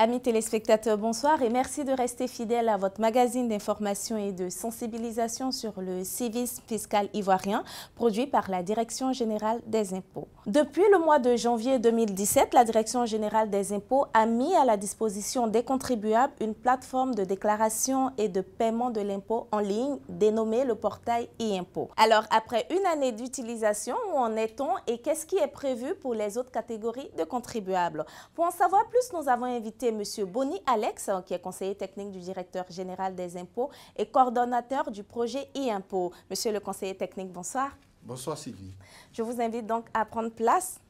Amis téléspectateurs, bonsoir et merci de rester fidèles à votre magazine d'information et de sensibilisation sur le civisme fiscal ivoirien, produit par la Direction générale des impôts. Depuis le mois de janvier 2017, la Direction générale des impôts a mis à la disposition des contribuables une plateforme de déclaration et de paiement de l'impôt en ligne dénommée le portail e-impôt. Alors, après une année d'utilisation, où en est-on et qu'est-ce qui est prévu pour les autres catégories de contribuables? Pour en savoir plus, nous avons invité M. Boni Alex, qui est conseiller technique du directeur général des impôts et coordonnateur du projet e-impôt. Monsieur le conseiller technique, bonsoir. Bonsoir Sylvie. Je vous invite donc à prendre place.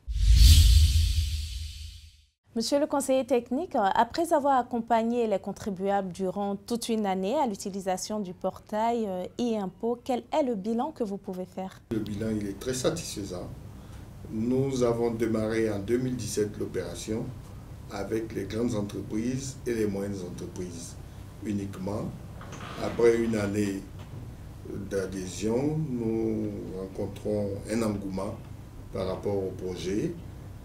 Monsieur le conseiller technique, après avoir accompagné les contribuables durant toute une année à l'utilisation du portail e-impôt, quel est le bilan que vous pouvez faire? Le bilan il est très satisfaisant. Nous avons démarré en 2017 l'opération avec les grandes entreprises et les moyennes entreprises uniquement. Après une année d'adhésion, nous rencontrons un engouement par rapport au projet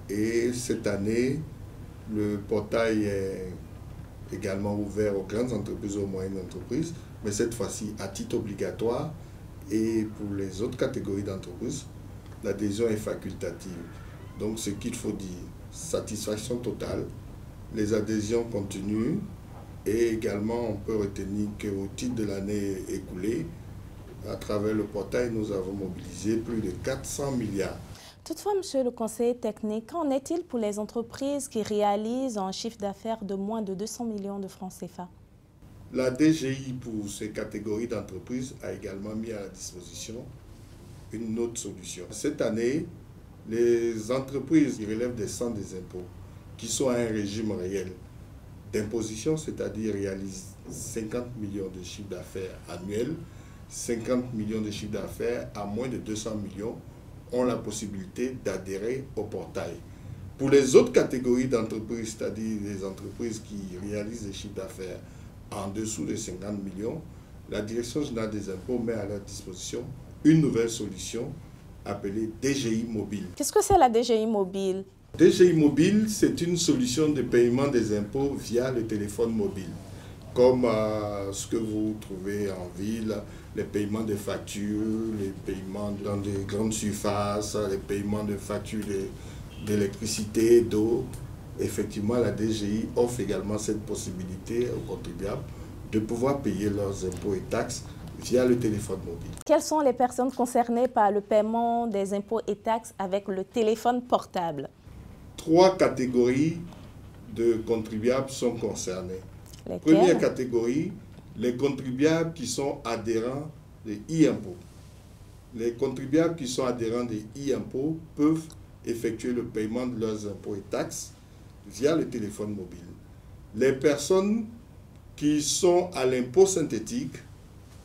et cette année, le portail est également ouvert aux grandes entreprises et aux moyennes entreprises, mais cette fois-ci à titre obligatoire et pour les autres catégories d'entreprises, l'adhésion est facultative. Donc ce qu'il faut dire, satisfaction totale, les adhésions continuent et également on peut retenir qu'au titre de l'année écoulée, à travers le portail, nous avons mobilisé plus de 400 milliards. Toutefois, monsieur le conseiller technique, qu'en est-il pour les entreprises qui réalisent un chiffre d'affaires de moins de 200 millions de francs CFA? La DGI pour ces catégories d'entreprises a également mis à la disposition une autre solution. Cette année, les entreprises qui relèvent des centres des impôts, qui sont à un régime réel d'imposition, c'est-à-dire réalisent 50 millions de chiffre d'affaires annuels, 50 millions de chiffre d'affaires à moins de 200 millions, ont la possibilité d'adhérer au portail. Pour les autres catégories d'entreprises, c'est-à-dire les entreprises qui réalisent des chiffres d'affaires en dessous de 50 millions, la Direction générale des impôts met à leur disposition une nouvelle solution appelée DGI Mobile. Qu'est-ce que c'est la DGI Mobile? DGI Mobile, c'est une solution de paiement des impôts via le téléphone mobile, comme ce que vous trouvez en ville, les paiements de factures, les paiements dans des grandes surfaces, les paiements de factures d'électricité, d'eau. Effectivement, la DGI offre également cette possibilité aux contribuables de pouvoir payer leurs impôts et taxes via le téléphone mobile. Quelles sont les personnes concernées par le paiement des impôts et taxes avec le téléphone portable? 3 catégories de contribuables sont concernées. Lesquelles? Première catégorie, les contribuables qui sont adhérents des e-impôts. Les contribuables qui sont adhérents des e-impôts peuvent effectuer le paiement de leurs impôts et taxes via le téléphone mobile. Les personnes qui sont à l'impôt synthétique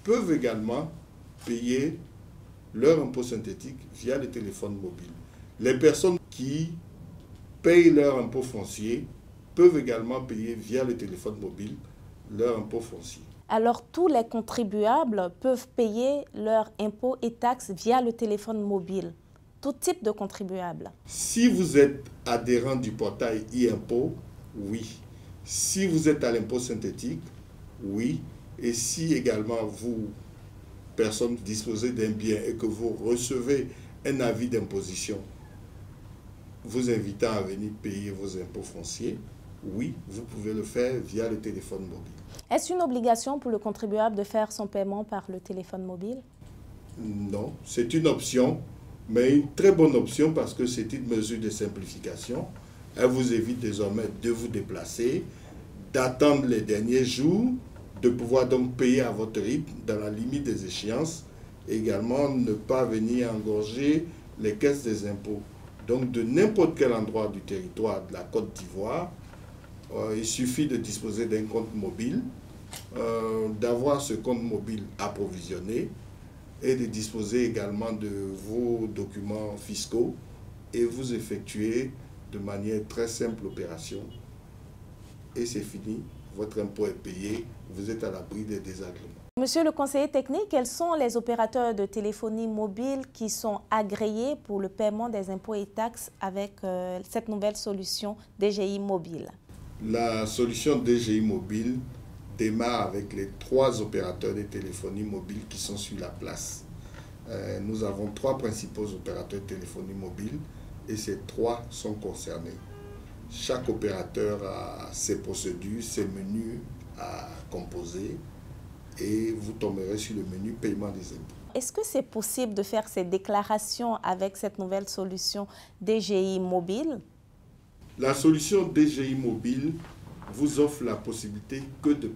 peuvent également payer leur impôt synthétique via le téléphone mobile. Les personnes qui payent leur impôt foncier peuvent également payer via le téléphone mobile leur impôt foncier. Alors, tous les contribuables peuvent payer leurs impôts et taxes via le téléphone mobile, tout type de contribuables. Si vous êtes adhérent du portail e-impôt, oui. Si vous êtes à l'impôt synthétique, oui. Et si également vous, personne disposez d'un bien et que vous recevez un avis d'imposition vous invitant à venir payer vos impôts fonciers, oui, vous pouvez le faire via le téléphone mobile. Est-ce une obligation pour le contribuable de faire son paiement par le téléphone mobile? Non, c'est une option, mais une très bonne option parce que c'est une mesure de simplification. Elle vous évite désormais de vous déplacer, d'attendre les derniers jours, de pouvoir donc payer à votre rythme dans la limite des échéances, et également ne pas venir engorger les caisses des impôts. Donc de n'importe quel endroit du territoire de la Côte d'Ivoire, il suffit de disposer d'un compte mobile, d'avoir ce compte mobile approvisionné et de disposer également de vos documents fiscaux et vous effectuez de manière très simple l'opération. Et c'est fini, votre impôt est payé, vous êtes à l'abri des désagréments. Monsieur le conseiller technique, quels sont les opérateurs de téléphonie mobile qui sont agréés pour le paiement des impôts et taxes avec cette nouvelle solution DGI Mobile? La solution DGI Mobile démarre avec les 3 opérateurs de téléphonie mobile qui sont sur la place. Nous avons 3 principaux opérateurs de téléphonie mobile et ces 3 sont concernés. Chaque opérateur a ses procédures, ses menus à composer et vous tomberez sur le menu paiement des impôts. Est-ce que c'est possible de faire ces déclarations avec cette nouvelle solution DGI Mobile? La solution DGI Mobile vous offre la possibilité que de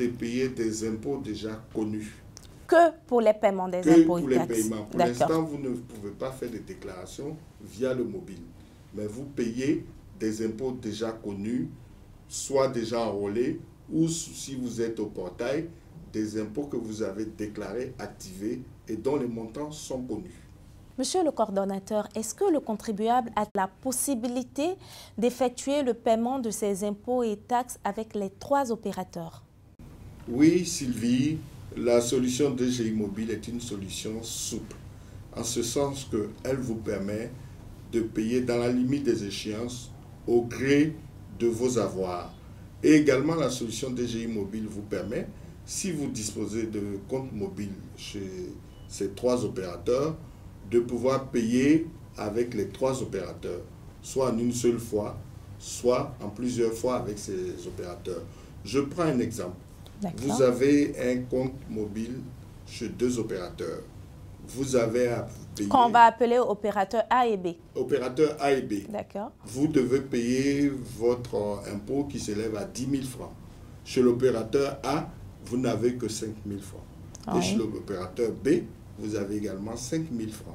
payer des impôts déjà connus. Que pour les paiements des impôts et pour les taxes. paiements. Pour l'instant, vous ne pouvez pas faire des déclarations via le mobile. Mais vous payez des impôts déjà connus, soit déjà enrôlés, ou si vous êtes au portail, des impôts que vous avez déclarés, activés et dont les montants sont connus. Monsieur le coordonnateur, est-ce que le contribuable a la possibilité d'effectuer le paiement de ses impôts et taxes avec les 3 opérateurs? Oui, Sylvie, la solution DGI Mobile est une solution souple, en ce sens qu'elle vous permet de payer dans la limite des échéances au gré de vos avoirs. Et également, la solution DGI Mobile vous permet, si vous disposez de compte mobile chez ces 3 opérateurs, de pouvoir payer avec les 3 opérateurs, soit en une seule fois, soit en plusieurs fois avec ces opérateurs. Je prends un exemple. Vous avez un compte mobile chez 2 opérateurs. Vous avez à payer... Qu'on va appeler opérateur A et B. Opérateur A et B. D'accord. Vous devez payer votre impôt qui s'élève à 10 000 francs. Chez l'opérateur A, vous n'avez que 5 000 francs. Ah, et chez l'opérateur B, vous avez également 5 000 francs.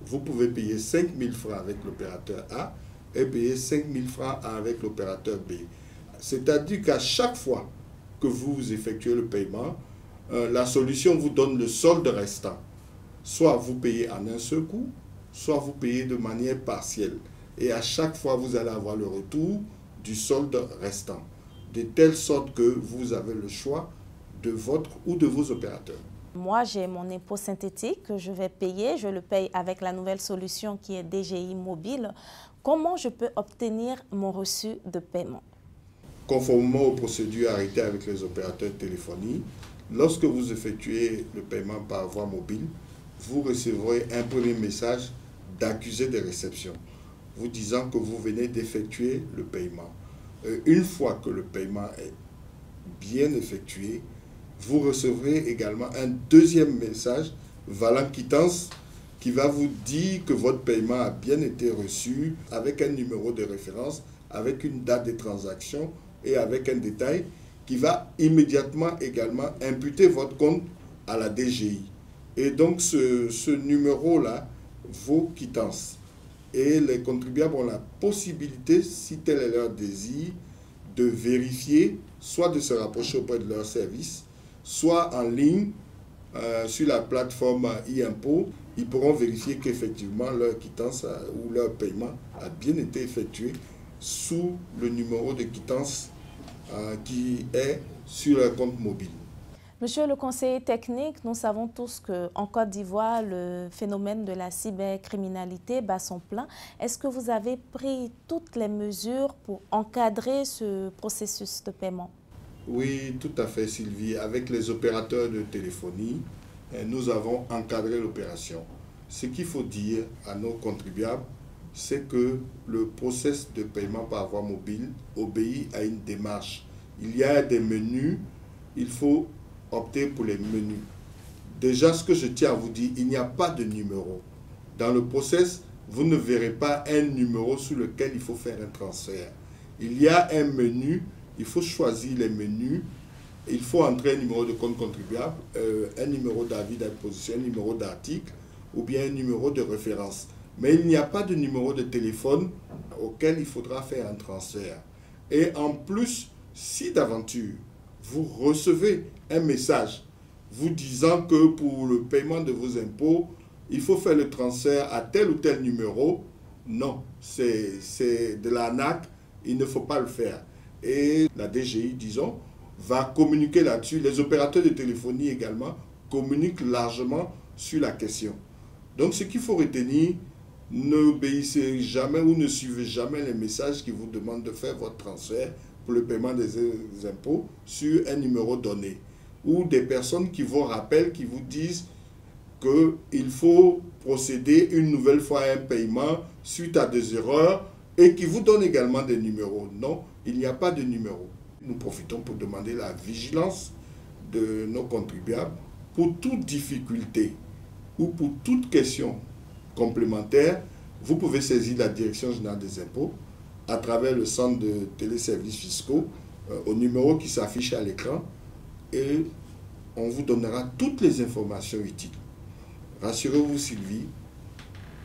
Vous pouvez payer 5 000 francs avec l'opérateur A et payer 5 000 francs avec l'opérateur B. C'est-à-dire qu'à chaque fois que vous effectuez le paiement, la solution vous donne le solde restant. Soit vous payez en un seul coup, soit vous payez de manière partielle. Et à chaque fois, vous allez avoir le retour du solde restant. De telle sorte que vous avez le choix de votre ou de vos opérateurs. Moi, j'ai mon impôt synthétique que je vais payer. Je le paye avec la nouvelle solution qui est DGI Mobile. Comment je peux obtenir mon reçu de paiement? Conformément aux procédures arrêtées avec les opérateurs de téléphonie, lorsque vous effectuez le paiement par voie mobile, vous recevrez un premier message d'accusé de réception, vous disant que vous venez d'effectuer le paiement. Une fois que le paiement est bien effectué, vous recevrez également un deuxième message valant quittance qui va vous dire que votre paiement a bien été reçu avec un numéro de référence, avec une date de transaction et avec un détail qui va immédiatement également imputer votre compte à la DGI. Et donc ce numéro-là vaut quittance. Et les contribuables ont la possibilité, si tel est leur désir, de vérifier, soit de se rapprocher auprès de leur service, soit en ligne sur la plateforme e-impôt, ils pourront vérifier qu'effectivement leur quittance ou leur paiement a bien été effectué sous le numéro de quittance qui est sur leur compte mobile. Monsieur le conseiller technique, nous savons tous qu'en Côte d'Ivoire, le phénomène de la cybercriminalité bat son plein. Est-ce que vous avez pris toutes les mesures pour encadrer ce processus de paiement? Oui, tout à fait, Sylvie. Avec les opérateurs de téléphonie, nous avons encadré l'opération. Ce qu'il faut dire à nos contribuables, c'est que le processus de paiement par voie mobile obéit à une démarche. Il y a des menus, il faut opter pour les menus. Déjà, ce que je tiens à vous dire, il n'y a pas de numéro. Dans le process, vous ne verrez pas un numéro sur lequel il faut faire un transfert. Il y a un menu, il faut choisir les menus, il faut entrer un numéro de compte contribuable, un numéro d'avis d'imposition, un numéro d'article ou bien un numéro de référence. Mais il n'y a pas de numéro de téléphone auquel il faudra faire un transfert. Et en plus, si d'aventure, vous recevez un message vous disant que pour le paiement de vos impôts, il faut faire le transfert à tel ou tel numéro, non, c'est de l'arnaque, il ne faut pas le faire. Et la DGI, disons, va communiquer là-dessus. Les opérateurs de téléphonie également communiquent largement sur la question. Donc ce qu'il faut retenir, N'obéissez jamais ou ne suivez jamais les messages qui vous demandent de faire votre transfert pour le paiement des impôts sur un numéro donné. Ou des personnes qui vous rappellent, qui vous disent qu'il faut procéder une nouvelle fois à un paiement suite à des erreurs et qui vous donnent également des numéros. Non, il n'y a pas de numéro. Nous profitons pour demander la vigilance de nos contribuables pour toute difficulté ou pour toute question complémentaire. Vous pouvez saisir la Direction générale des impôts à travers le centre de téléservices fiscaux au numéro qui s'affiche à l'écran et on vous donnera toutes les informations utiles. Rassurez-vous Sylvie,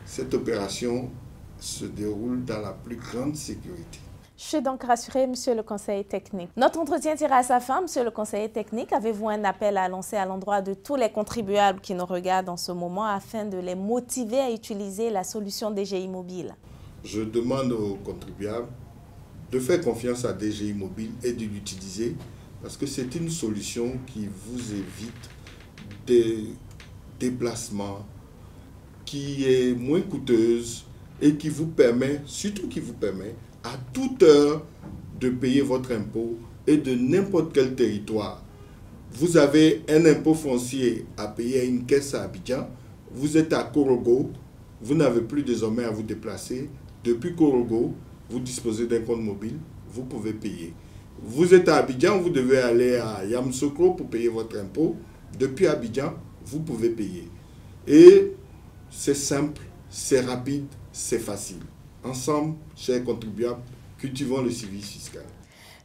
cette opération se déroule dans la plus grande sécurité. Je suis donc rassurée, monsieur le conseiller technique. Notre entretien tire à sa fin, monsieur le conseiller technique. Avez-vous un appel à lancer à l'endroit de tous les contribuables qui nous regardent en ce moment afin de les motiver à utiliser la solution DGI Mobile? Je demande aux contribuables de faire confiance à DGI Mobile et de l'utiliser parce que c'est une solution qui vous évite des déplacements, qui est moins coûteuse et qui vous permet, surtout qui vous permet, à toute heure de payer votre impôt et de n'importe quel territoire. Vous avez un impôt foncier à payer à une caisse à Abidjan, vous êtes à Korogo, vous n'avez plus désormais à vous déplacer. Depuis Korogo, vous disposez d'un compte mobile, vous pouvez payer. Vous êtes à Abidjan, vous devez aller à Yamoussoukro pour payer votre impôt. Depuis Abidjan, vous pouvez payer. Et c'est simple, c'est rapide, c'est facile. Ensemble, chers contribuables, cultivons le civisme fiscal.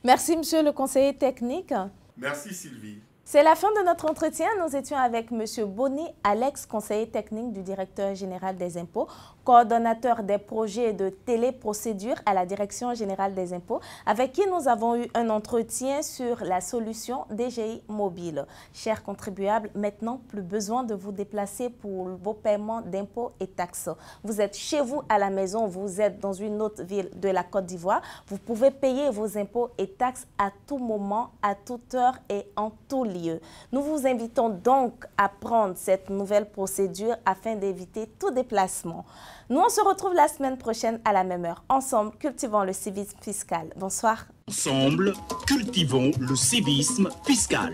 Merci, monsieur le conseiller technique. Merci, Sylvie. C'est la fin de notre entretien. Nous étions avec M. Boni Alex, conseiller technique du directeur général des impôts, coordonnateur des projets de téléprocédure à la direction générale des impôts, avec qui nous avons eu un entretien sur la solution DGI Mobile. Chers contribuables, maintenant, plus besoin de vous déplacer pour vos paiements d'impôts et taxes. Vous êtes chez vous à la maison, vous êtes dans une autre ville de la Côte d'Ivoire. Vous pouvez payer vos impôts et taxes à tout moment, à toute heure et en tout lieu. Nous vous invitons donc à prendre cette nouvelle procédure afin d'éviter tout déplacement. Nous, on se retrouve la semaine prochaine à la même heure. Ensemble, cultivons le civisme fiscal. Bonsoir. Ensemble, cultivons le civisme fiscal.